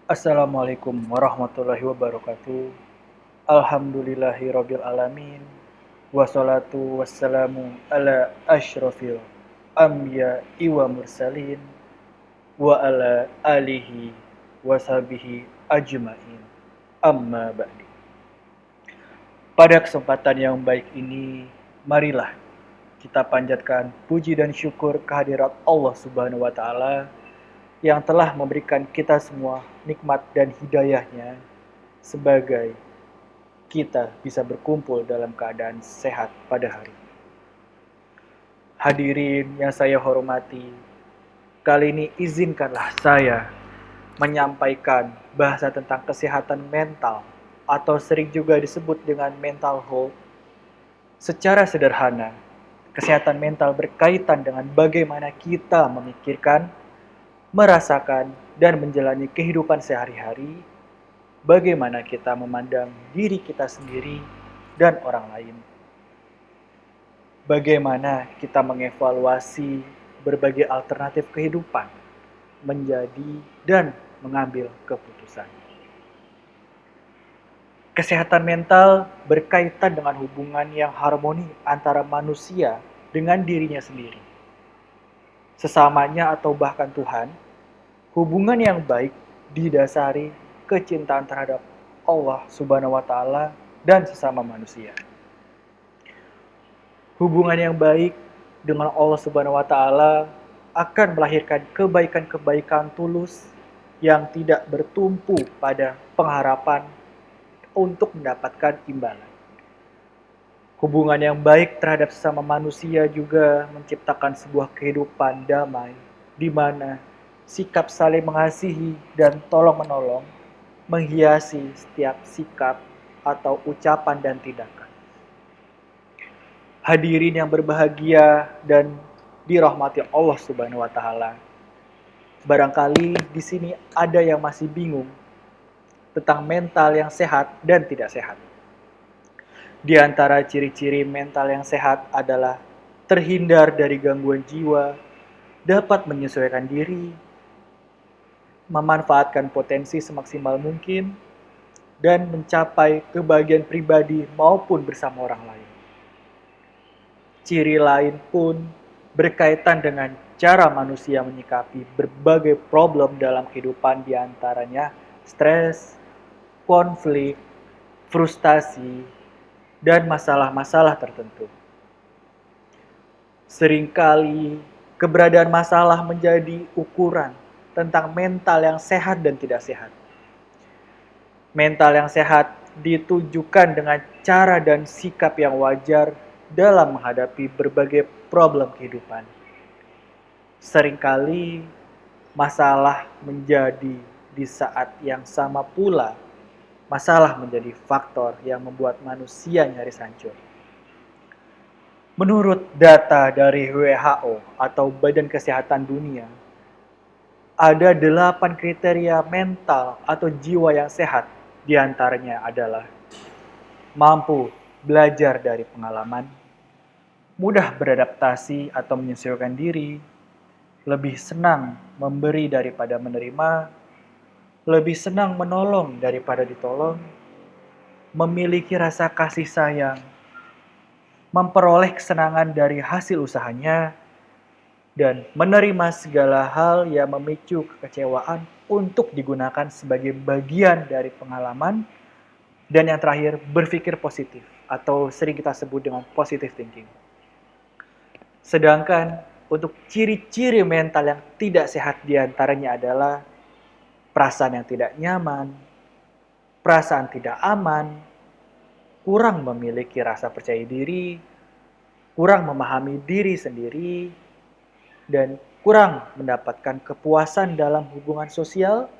Assalamualaikum warahmatullahi wabarakatuh. Alhamdulillahirabbil alamin. Wassalatu wassalamu ala asyrafil anbiya'i wa mursalin wa ala alihi washabihi ajmain. Amma ba'di. Pada kesempatan yang baik ini, marilah kita panjatkan puji dan syukur kehadirat Allah Subhanahu wa taala yang telah memberikan kita semua nikmat dan hidayahnya sebagai kita bisa berkumpul dalam keadaan sehat pada hari ini. Hadirin yang saya hormati, kali ini izinkanlah saya menyampaikan bahasa tentang kesehatan mental atau sering juga disebut dengan mental health. Secara sederhana, kesehatan mental berkaitan dengan bagaimana kita memikirkan, merasakan, dan menjalani kehidupan sehari-hari, bagaimana kita memandang diri kita sendiri dan orang lain. Bagaimana kita mengevaluasi berbagai alternatif kehidupan menjadi dan mengambil keputusan. Kesehatan mental berkaitan dengan hubungan yang harmoni antara manusia dengan dirinya sendiri, sesamanya atau bahkan Tuhan. Hubungan yang baik didasari kecintaan terhadap Allah Subhanahu wa taala dan sesama manusia. Hubungan yang baik dengan Allah Subhanahu wa taala akan melahirkan kebaikan-kebaikan tulus yang tidak bertumpu pada pengharapan untuk mendapatkan imbalan. Hubungan yang baik terhadap sesama manusia juga menciptakan sebuah kehidupan damai di mana sikap saling mengasihi dan tolong-menolong menghiasi setiap sikap atau ucapan dan tindakan. Hadirin yang berbahagia dan dirahmati Allah Subhanahu wa taala. Barangkali di sini ada yang masih bingung tentang mental yang sehat dan tidak sehat. Di antara ciri-ciri mental yang sehat adalah terhindar dari gangguan jiwa, dapat menyesuaikan diri, memanfaatkan potensi semaksimal mungkin, dan mencapai kebahagiaan pribadi maupun bersama orang lain. Ciri lain pun berkaitan dengan cara manusia menyikapi berbagai problem dalam kehidupan, di antaranya stres, konflik, frustasi, dan masalah-masalah tertentu. Seringkali keberadaan masalah menjadi ukuran tentang mental yang sehat dan tidak sehat. Mental yang sehat ditujukan dengan cara dan sikap yang wajar dalam menghadapi berbagai problem kehidupan. Seringkali masalah menjadi di saat yang sama pula, masalah menjadi faktor yang membuat manusia nyaris hancur. Menurut data dari WHO atau Badan Kesehatan Dunia, ada 8 kriteria mental atau jiwa yang sehat. Di antaranya adalah mampu belajar dari pengalaman, mudah beradaptasi atau menyesuaikan diri, lebih senang memberi daripada menerima, lebih senang menolong daripada ditolong, memiliki rasa kasih sayang, memperoleh kesenangan dari hasil usahanya, dan menerima segala hal yang memicu kekecewaan untuk digunakan sebagai bagian dari pengalaman. Dan yang terakhir, berpikir positif atau sering kita sebut dengan positive thinking. Sedangkan untuk ciri-ciri mental yang tidak sehat diantaranya adalah perasaan yang tidak nyaman, perasaan tidak aman, kurang memiliki rasa percaya diri, kurang memahami diri sendiri, dan kurang mendapatkan kepuasan dalam hubungan sosial,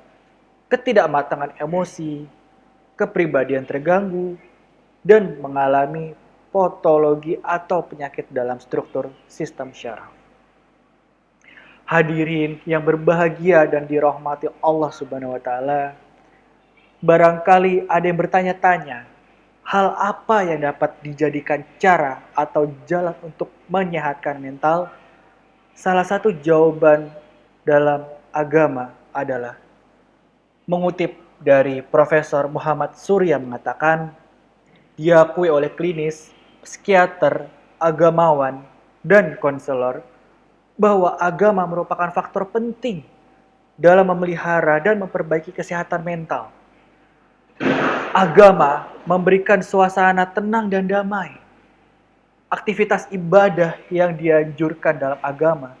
ketidakmatangan emosi, kepribadian terganggu, dan mengalami patologi atau penyakit dalam struktur sistem syaraf. Hadirin yang berbahagia dan dirahmati Allah Subhanahu wa taala, barangkali ada yang bertanya-tanya, hal apa yang dapat dijadikan cara atau jalan untuk menyehatkan mental? Salah satu jawaban dalam agama adalah Mengutip dari Profesor Muhammad Surya mengatakan, diakui oleh klinis, psikiater, agamawan, dan konselor bahwa agama merupakan faktor penting dalam memelihara dan memperbaiki kesehatan mental. Agama memberikan suasana tenang dan damai. Aktivitas ibadah yang dianjurkan dalam agama,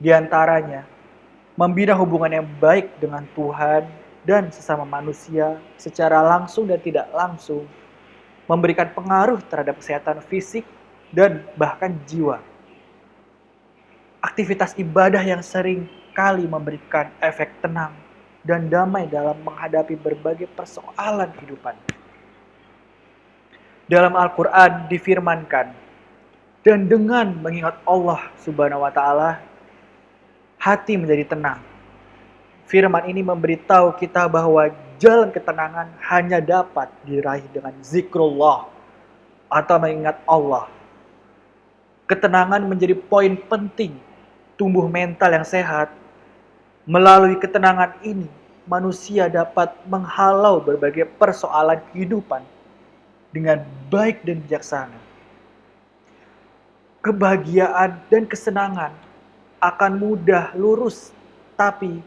diantaranya membina hubungan yang baik dengan Tuhan dan sesama manusia secara langsung dan tidak langsung, memberikan pengaruh terhadap kesehatan fisik dan bahkan jiwa. Aktivitas ibadah yang sering kali memberikan efek tenang dan damai dalam menghadapi berbagai persoalan kehidupan. Dalam Al-Quran difirmankan, dan dengan mengingat Allah Subhanahu wa Ta'ala, hati menjadi tenang. Firman ini memberitahu kita bahwa jalan ketenangan hanya dapat diraih dengan zikrullah atau mengingat Allah. Ketenangan menjadi poin penting tumbuh mental yang sehat. Melalui ketenangan ini, manusia dapat menghalau berbagai persoalan kehidupan dengan baik dan bijaksana. Kebahagiaan dan kesenangan akan mudah lurus, tapi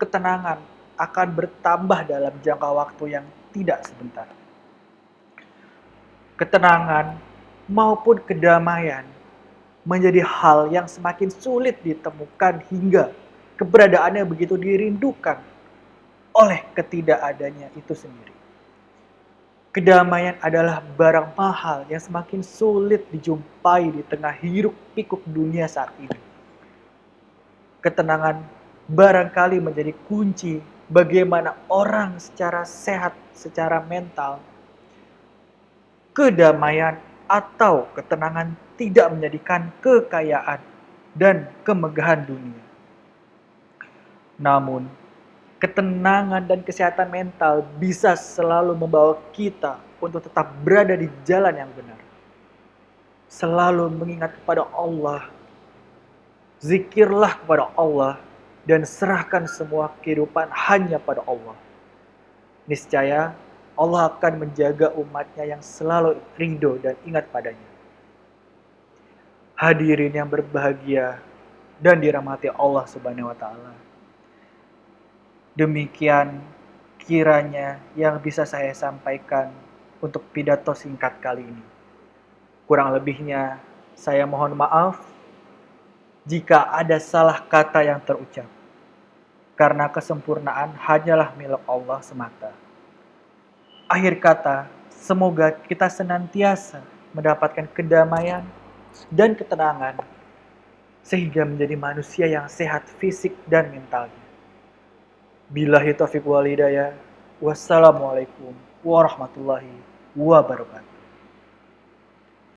ketenangan akan bertambah dalam jangka waktu yang tidak sebentar. Ketenangan maupun kedamaian menjadi hal yang semakin sulit ditemukan hingga keberadaannya begitu dirindukan oleh ketidakadanya itu sendiri. Kedamaian adalah barang mahal yang semakin sulit dijumpai di tengah hiruk pikuk dunia saat ini. Ketenangan barangkali menjadi kunci bagaimana orang secara sehat, secara mental. Kedamaian atau ketenangan tidak menjadikan kekayaan dan kemegahan dunia. Namun, ketenangan dan kesehatan mental bisa selalu membawa kita untuk tetap berada di jalan yang benar. Selalu mengingat kepada Allah, zikirlah kepada Allah, dan serahkan semua kehidupan hanya pada Allah. Niscaya Allah akan menjaga umatnya yang selalu ridho dan ingat padanya. Hadirin yang berbahagia dan dirahmati Allah Subhanahu wa Ta'ala. Demikian kiranya yang bisa saya sampaikan untuk pidato singkat kali ini. Kurang lebihnya saya mohon maaf jika ada salah kata yang terucap, karena kesempurnaan hanyalah milik Allah semata. Akhir kata, semoga kita senantiasa mendapatkan kedamaian dan ketenangan sehingga menjadi manusia yang sehat fisik dan mentalnya. Billahi taufiq wal hidayah. Wassalamualaikum warahmatullahi wabarakatuh.